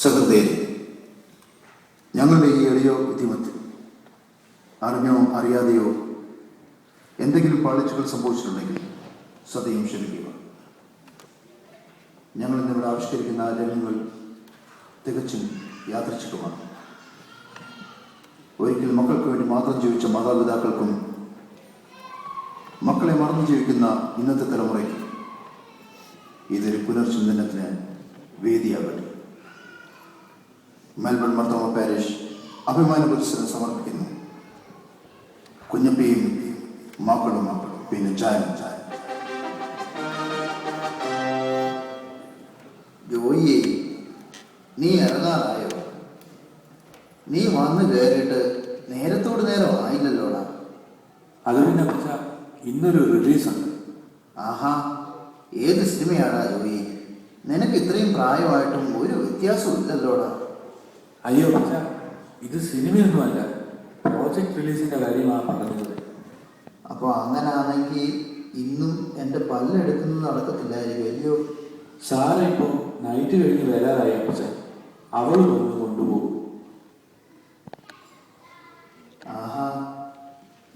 സഹൃദയരെ, ഞങ്ങളുടെ ഈ എളിയ ബുദ്ധിമത്തിൽ അറിഞ്ഞോ അറിയാതെയോ എന്തെങ്കിലും പാളിച്ചുകൾ സംഭവിച്ചിട്ടുണ്ടെങ്കിൽ സദയം ക്ഷമിക്കുക. ഞങ്ങൾ ഇന്നിവിടെ ആവിഷ്കരിക്കുന്ന ആ രംഗങ്ങൾ തികച്ചും യാദൃച്ഛികമാണ്. ഒരിക്കൽ മക്കൾക്ക് വേണ്ടി മാത്രം ജീവിച്ച മാതാപിതാക്കൾക്കും മക്കളെ മറന്നു ജീവിക്കുന്ന ഇന്നത്തെ തലമുറയ്ക്ക് ഇതൊരു പുനർചിന്തനത്തിന് വേദിയാകട്ടെ. മെൽബൺ മർത്തോമ പാരിഷ് അഭിമാന പുരസ്സരം സമർപ്പിക്കുന്നു. കുഞ്ഞപ്പയും മക്കളും പിന്നെ ചായനും. ജോയിയെ, നീ ഇറങ്ങാറായോ? നീ വന്ന് കയറിയിട്ട് നേരത്തോട് നേരം ആയില്ലല്ലോടാ. അത് പിന്നെ ഇന്നൊരു റിലീസുണ്ട്. ആഹാ, ഏത് സിനിമയാടാ ജോയി? നിനക്ക് ഇത്രയും പ്രായമായിട്ടും ഒരു വ്യത്യാസവും ഇല്ലല്ലോടാ. അയ്യോ പക്ഷ ഇത് സിനിമയൊന്നുമല്ല, പ്രോജക്റ്റ് റിലീസിന്റെ കാര്യമാണ് പറഞ്ഞത്. അപ്പോൾ അങ്ങനാണെങ്കിൽ ഇന്നും എൻ്റെ പല്ലെടുക്കുന്നത് നടക്കത്തില്ലായിരിക്കും അല്ലയോ? സാറ ഇപ്പോൾ നൈറ്റ് കഴിഞ്ഞ് വരാറായി അപ്പച്ച. അവൾ വന്ന് കൊണ്ടുപോകും. ആഹാ,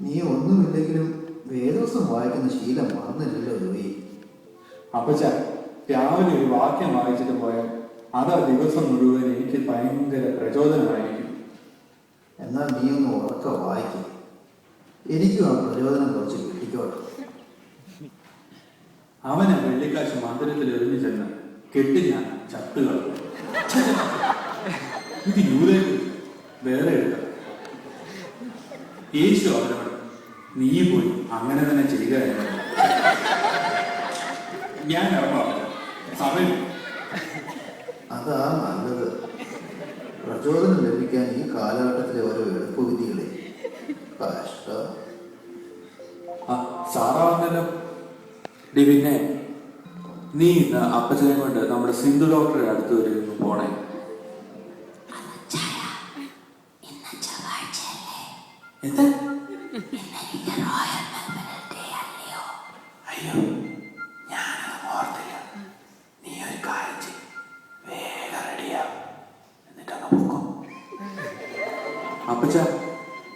നീ ഒന്നുമില്ലെങ്കിലും വേദോസം വായിക്കുന്ന ശീലം മറന്നില്ലല്ലോ ജോയി. അപ്പച്ച രാവിലെ ഒരു വാക്യം വായിച്ചിട്ട് പോയാൽ അതാ ദിവസം മുഴുവൻ എനിക്ക് ഭയങ്കര പ്രചോദനമായിരിക്കും. എന്നാൽ നീ ഒന്ന് ഉറക്ക വായിക്കും. എനിക്കും ആ പ്രചോദനം കുറച്ച് കിട്ടിക്കോട്ടെ. അവനെ വെള്ളിക്കാശ് മന്ദിരത്തിൽ എറിഞ്ഞു ചെന്ന് കെട്ടി ഞാൻ ചത്തുകൾ. ഇത് യൂതേക്ക് വേറെ എടുക്കാം. യേശു അവരോട് നീ പോയി അങ്ങനെ തന്നെ ചെയ്യുക എന്ന്. ഞാൻ ഇറങ്ങാം സമയം. അതാ നല്ലത്. പ്രചോദനം ലഭിക്കാൻ ഈ കാലഘട്ടത്തിലെ ഓരോ എളുപ്പവിധികളെ കഷ്ട. സാറാവന്നല്ലോ. പിന്നെ നീ ഇന്ന് അപ്പച്ചനെ കൊണ്ട് നമ്മുടെ സിന്ധു ഡോക്ടറെ അടുത്ത് വരെ പോണേ. എന്താ? അയ്യോ, ഞാനത് ഓർത്തില്ല. നീ ഒരു കാര്യം ചെയ്യും, വേഗം റെഡിയാ, എന്നിട്ടങ്ങ് പോക്കും. അപ്പച്ച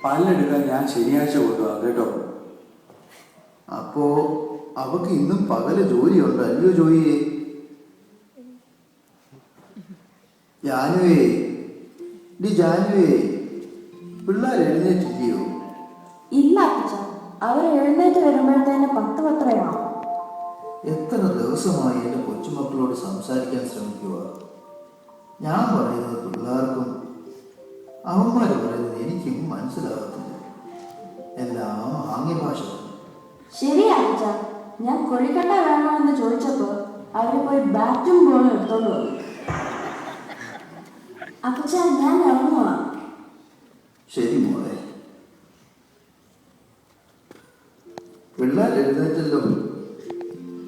പല്ലെടുക്കാൻ ഞാൻ ശനിയാഴ്ച കൊണ്ടുപോകാം കേട്ടോ. അപ്പോ അവക്ക് ഇന്നും പകല് ജോലിയുണ്ട് അല്ലയോ ജോയിയെ? ജാനുവേ, ജാനുവേ, പിള്ളേർ എഴുന്നേറ്റില്ലയോ? ഇല്ല അപ്പച്ച, അവർ എഴുന്നേറ്റ് വരുമ്പോഴത്തേന് 10:10 എത്ര ദിവസമായി എൻ്റെ കൊച്ചുമക്കളോട് സംസാരിക്കാൻ ശ്രമിക്കുക. ഞാൻ പറയുന്നത് പിള്ളേർക്കും അവന്മാർ പറയുന്നത് എനിക്കും മനസ്സിലാകത്തില്ല. എല്ലാം ആംഗ്യഭാഷ. ശരിയാ അപ്പച്ച, ഞാൻ കൊഴിക്കട്ട വേണമെന്ന് ചോദിച്ചപ്പോൾ അവർ പോയി ബാറ്റും ബോളും എടുത്തോണ്ട് വന്നു. അപ്പച്ച ഞാൻ ഇറങ്ങുക. ശരി മോളെ. പിള്ളേർ എഴുന്നേറ്റല്ലോ.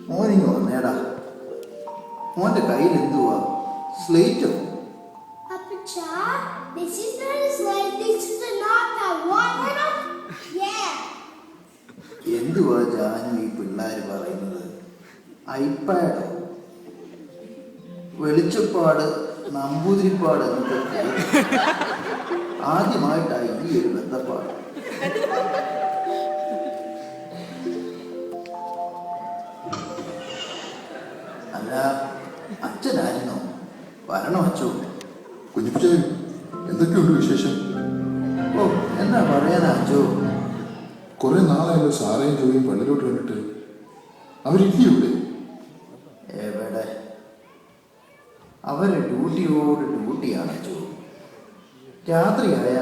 മോനിങ്ങ് വന്നേടാ. മോന്റെ കയ്യിൽ എന്തുവാ? സ്ലേറ്റോ? എന്തുവാ ജാനു ഈ പിള്ളേർ പറയുന്നത്? ഐപാഡോ? വെളിച്ചപ്പാട്, നമ്പൂതിരിപ്പാട് എന്നൊക്കെ ആദ്യമായിട്ടായി ഈ ഒരു ബന്ധപ്പാട്. അല്ല, അച്ഛനായിരുന്നോ? വരണോ അച്ഛോ? കുഞ്ഞിപ്പിച്ചേ, എന്തൊക്കെയുണ്ട് വിശേഷം? ഓ, എന്താ പറയാനാ അച്ഛോ? കുറെ നാളായല്ലോ സാറേയും ജോയിയും പള്ളിയിലോട്ട് കണ്ടിട്ട്. അവരില്ലേ? എവിടെ? അവര് ഡ്യൂട്ടിയോട് ഡ്യൂട്ടിയാണ് അച്ഛോ. രാത്രിയായ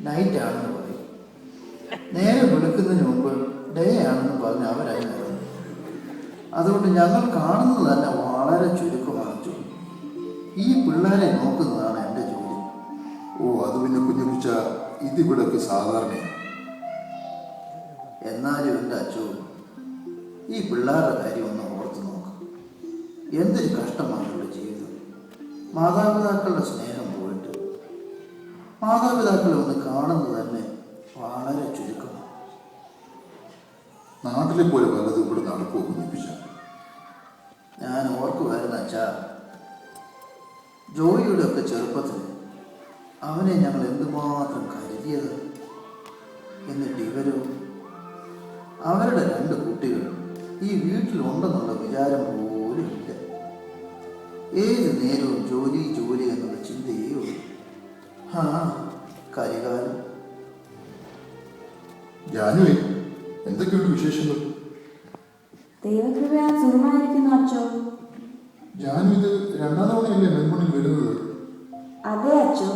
നൈറ്റ് ആണെന്ന് പറയും, നേരെ വെളുക്കുന്നതിന് മുമ്പ് ഡേ ആണെന്ന് പറഞ്ഞ് അവരായി നടന്നു. അതുകൊണ്ട് ഞങ്ങൾ കാണുന്നത് തന്നെ വളരെ ചുരുക്കമാണ് അച്ഛോ. ഈ പിള്ളേരെ നോക്കുന്നതാണ് എൻ്റെ ജോലി. ഓ, അത് പിന്നെ കുഞ്ഞിപ്പിച്ച ഇതിവിടൊക്കെ സാധാരണയാണ്. എന്നാലും എൻ്റെ അച്ഛോ, ഈ പിള്ളേരുടെ കാര്യം ഒന്ന് ഓർത്ത് നോക്കാം. എന്തൊരു കഷ്ടമാണ് ഇവിടെ ജീവിതം. മാതാപിതാക്കളുടെ സ്നേഹം പോയിട്ട് മാതാപിതാക്കളെ ഒന്ന് കാണുന്നത് തന്നെ വളരെ ചുരുക്കമാണ്. നാട്ടിലെ പോലെ പലതും ഇവിടെ നടക്കുമോ കുഞ്ഞിപ്പിച്ച? ഞാൻ ഓർക്കുമായിരുന്നു അച്ഛാ, ജോയിയുടെ ഒക്കെ ചെറുപ്പത്തിൽ അവനെ ഞങ്ങൾ എന്തുമാത്രം കരുതിയത്. എന്നിട്ട് ഇവരോ, അവരുടെ 2 കുട്ടികൾ ഈ വീട്ടിലുണ്ടെന്നുള്ള വിചാരം പോലും ഇല്ല. ഏത് നേരവും ജോലി ജോലി എന്നുള്ള ചിന്തയേ ഉള്ളൂ. കരികാലം. ജാനുവേ, എന്തൊക്കെയുണ്ട് വിശേഷങ്ങൾ? ദൈവകൃപയാൽ സുഖമായിരിക്കുന്നു അച്ചോ. ജാനു, ഇത് 2ാം തവണയല്ലേ മെൽബണിൽ വരുന്നത്? അതെ അച്ചോ.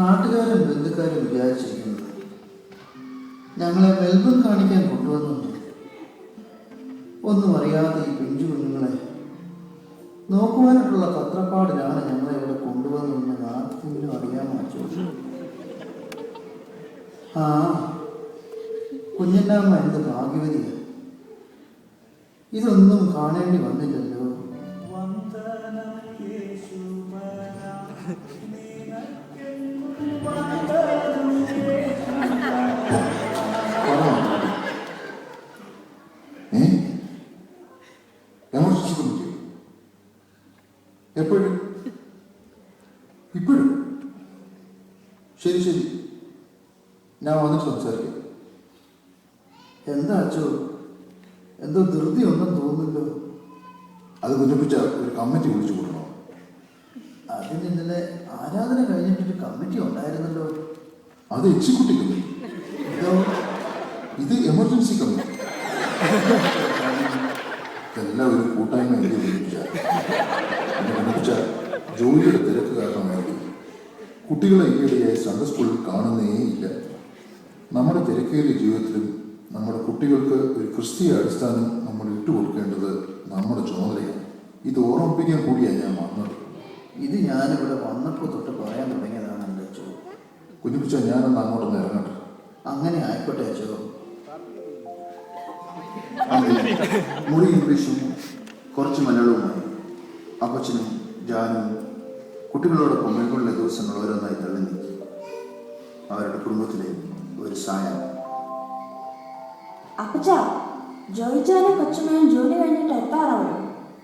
നാട്ടുകാരും ബന്ധുക്കാരും വിചാരിച്ചിരിക്കുന്നത് ഞങ്ങളെ മെൽബൺ കാണിക്കാൻ കൊണ്ടുവന്നു. ഒന്നും അറിയാതെ ഈ പിഞ്ചു കുഞ്ഞുങ്ങളെ നോക്കുവാനായിട്ടുള്ള തത്രപ്പാടിലാണ് ഞങ്ങളെ ഇവിടെ കൊണ്ടുവന്നതെന്ന് ആർക്കെങ്കിലും അറിയാമോ അച്ചോ? കുഞ്ഞിൻ്റെമ്മ എന്ത് ഭാഗ്യവതിയാണ്. ഇതൊന്നും കാണേണ്ടി വന്നില്ലല്ലോ. എമർജൻസി കമ്മിറ്റി എപ്പോഴും ഇപ്പോഴും? ശരി ശരി, ഞാൻ വന്നിട്ട് സംസാരിക്കാം. എന്താ അച്ചോ, എന്തോ ധൃതി ഉണ്ടെന്ന് തോന്നുന്നല്ലോ. അത് കുഞ്ഞപ്പിച്ച ഒരു കമ്മിറ്റി വിളിച്ചു കൊടുക്കണം. അതിന് ഇന്നലെ ആരാധന കഴിഞ്ഞിട്ടൊരു കമ്മിറ്റി ഉണ്ടായിരുന്നല്ലോ. അത് എക്സിക്യൂട്ടീവ് കമ്മിറ്റി. ഇതോ? ഇത് എമർജൻസി കമ്മിറ്റി. ഇതെല്ലാം ഒരു കൂട്ടായ്മ എഴുതി കുഞ്ഞപ്പിച്ച ജോലിയുടെ തിരക്ക് കാരണമായിരിക്കും കുട്ടികളെ ഈയിടെയായി സൺഡേ സ്കൂളിൽ കാണുന്നേ ഇല്ല. നമ്മുടെ തിരക്കേറിയ ജീവിതത്തിലും നമ്മുടെ കുട്ടികൾക്ക് ഒരു ക്രിസ്തീയ അടിസ്ഥാനം നമ്മൾ ഇട്ടുകൊടുക്കേണ്ടത് നമ്മുടെ ചുമതലയാണ്. ഇത് ഓർമ്മിപ്പിക്കാൻ കൂടിയാണ് ഞാൻ വന്നത്. ഇത് ഞാനിവിടെ വന്നപ്പോൾ തൊട്ട് പറയാൻ തുടങ്ങിയതാണ് എൻ്റെ അച്ചോ. കുഞ്ഞുപിച്ച, ഞാനൊന്ന് അങ്ങോട്ടൊന്ന് ഇറങ്ങട്ടെ. അങ്ങനെ ആയിക്കോട്ടെ അച്ചോ. മുറി ഇംഗ്ലീഷും കുറച്ച് മലയാളവുമായി അപ്പച്ചനും ജാനും കുട്ടികളോടൊപ്പം മെൽബണിലെ ദിവസങ്ങൾ ഓരോന്നായി തള്ളി നീക്കി. അവരുടെ കുടുംബത്തിലെ ഒരു സായം. അപ്പച്ച, ജോയിച്ചാനും കൊച്ചമ്മയും ജോലി കഴിഞ്ഞിട്ട് എത്താറാവും.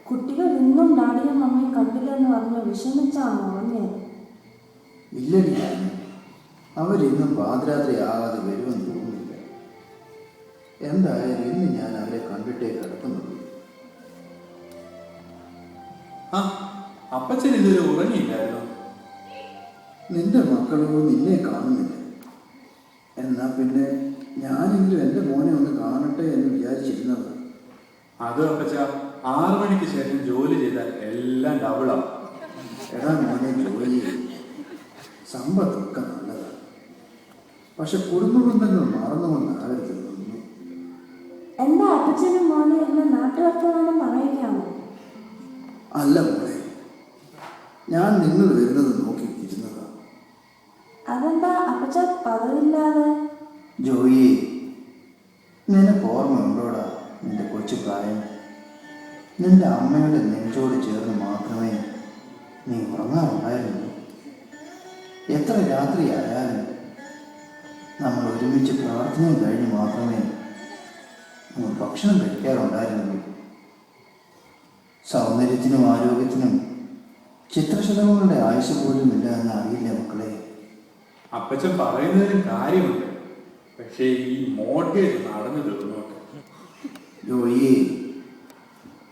കുട്ടികൾ ഇന്നും ഡാഡിയും മമ്മിയും കണ്ടില്ലെന്ന് പറഞ്ഞ് വിഷമിച്ചാണ് ഉറങ്ങിയത്. ഇല്ലടി, അവരിന്നും പാതിരാത്രി ആകാതെ വരുമെന്ന് തോന്നുന്നില്ല. എന്തായാലും ഇന്ന് ഞാൻ അവരെ കണ്ടിട്ടേ കിടക്കുന്നുള്ളൂ. അപ്പച്ചൻ ഇതുവരെ ഉറങ്ങിയില്ലായിരുന്നു. നിന്റെ മക്കളോ നിന്നെ കാണുന്നില്ല. എന്നാ പിന്നെ ഞാനെങ്കിലും എൻ്റെ മോനെ ഒന്ന് കാണട്ടെ എന്ന് വിചാരിച്ചിരുന്നത്. അത് അപ്പച്ച 6 മണിക്ക് ശേഷം ജോലി ചെയ്താൽ എല്ലാം ഡബിളാവും. എടാ മോനെ, ജോലി സമ്പത്തൊക്കെ നല്ലതാണ്. പക്ഷെ കുടുംബ ബന്ധങ്ങൾ മറന്നുകൊണ്ടാകരുത്. എന്താ അപ്പച്ചനും മോനെ എന്ന് നാട്ടുവർത്തമാനം പറയുകയാണോ? അല്ല മോളെ, ഞാൻ നിങ്ങൾ വരുന്നത് നോക്കി ഇരുന്നതാണ്. അതെന്താ അപ്പച്ച പതിവില്ലാതെ? ജോയി, നിനക്ക് ഓർമ്മയുണ്ടോടാ നിന്റെ കൊച്ചു പ്രായം? നിന്റെ അമ്മയുടെ നെഞ്ചോട് ചേർന്ന് മാത്രമേ നീ ഉറങ്ങാറുണ്ടായിരുന്നു. എത്ര രാത്രിയായാലും നമ്മൾ ഒരുമിച്ച് പ്രാർത്ഥനയും കഴിഞ്ഞ് മാത്രമേ നമ്മൾ ഭക്ഷണം കഴിക്കാറുണ്ടായിരുന്നുള്ളൂ. സൗന്ദര്യത്തിനും ആരോഗ്യത്തിനും ചിത്രശലഭങ്ങളുടെ ആയുസ് പോലും ഇല്ല എന്ന് അറിയില്ല മക്കളെ. അപ്പച്ചൻ പറയുന്നതിന് കാര്യമുണ്ട്. പക്ഷേ ഈ മോർഗേജ് നടന്നു തീർന്നു. ജോയി,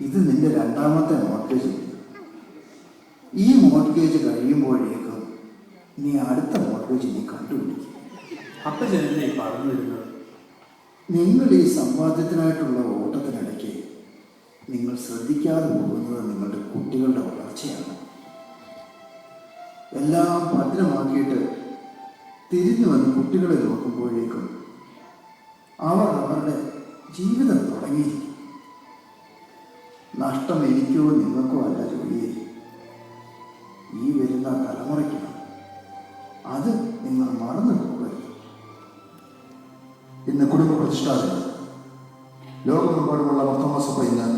ഇത് നിന്റെ 2ാമത്തെ മോർഗേജ്. ഈ മോർഗേജ് കഴിയുമ്പോഴേക്കും നീ അടുത്ത മോർഗേജ് നീ കണ്ടുപിടിക്കും. അപ്പച്ചൻ എന്നെ പറഞ്ഞു തരുന്നത്? നിങ്ങൾ ഈ സമ്പാദ്യത്തിനായിട്ടുള്ള ഓട്ടത്തിനിടയ്ക്ക് നിങ്ങൾ ശ്രദ്ധിക്കാതെ പോകുന്നത് നിങ്ങളുടെ കുട്ടികളുടെ വളർച്ചയാണ്. എല്ലാം ഭദ്രമാക്കിയിട്ട് തിരിഞ്ഞു വന്ന് കുട്ടികളെ നോക്കുമ്പോഴേക്കും അവർ അവരുടെ ജീവിതം തുടങ്ങിയിരിക്കും. നഷ്ടം എനിക്കോ നിങ്ങൾക്കോ അല്ല ജോലിയെ, ഈ വരുന്ന തലമുറയ്ക്കാണ്. അത് നിങ്ങൾ മറന്നു പോകരുത്. ഇന്ന് കുടുംബ പ്രതിഷ്ഠാദിനം. ലോകമെമ്പാടുമുള്ള മർത്തോമാസഭ ഇന്ന്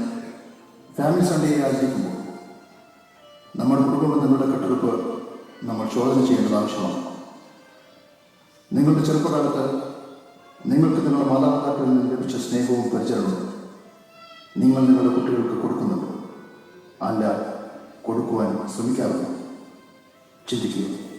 ഫാമിലി സൺഡേയെ ആചരിക്കുമ്പോൾ നമ്മുടെ കുടുംബ ബന്ധങ്ങളുടെ കെട്ടുറപ്പ് നമ്മൾ ചോദന ചെയ്യേണ്ടത് ആവശ്യമാണ്. നിങ്ങളുടെ ചെറുപ്പകാലത്ത് നിങ്ങൾക്ക് നിങ്ങളുടെ മാതാപിതാക്കളിൽ നിന്ന് ലഭിച്ച സ്നേഹവും പരിചരണവും നിങ്ങൾ നിങ്ങളുടെ കുട്ടികൾക്ക് കൊടുക്കുന്നുണ്ടോ? അല്ല, കൊടുക്കുവാൻ ശ്രമിക്കാറുണ്ടോ? ചിന്തിക്കുക.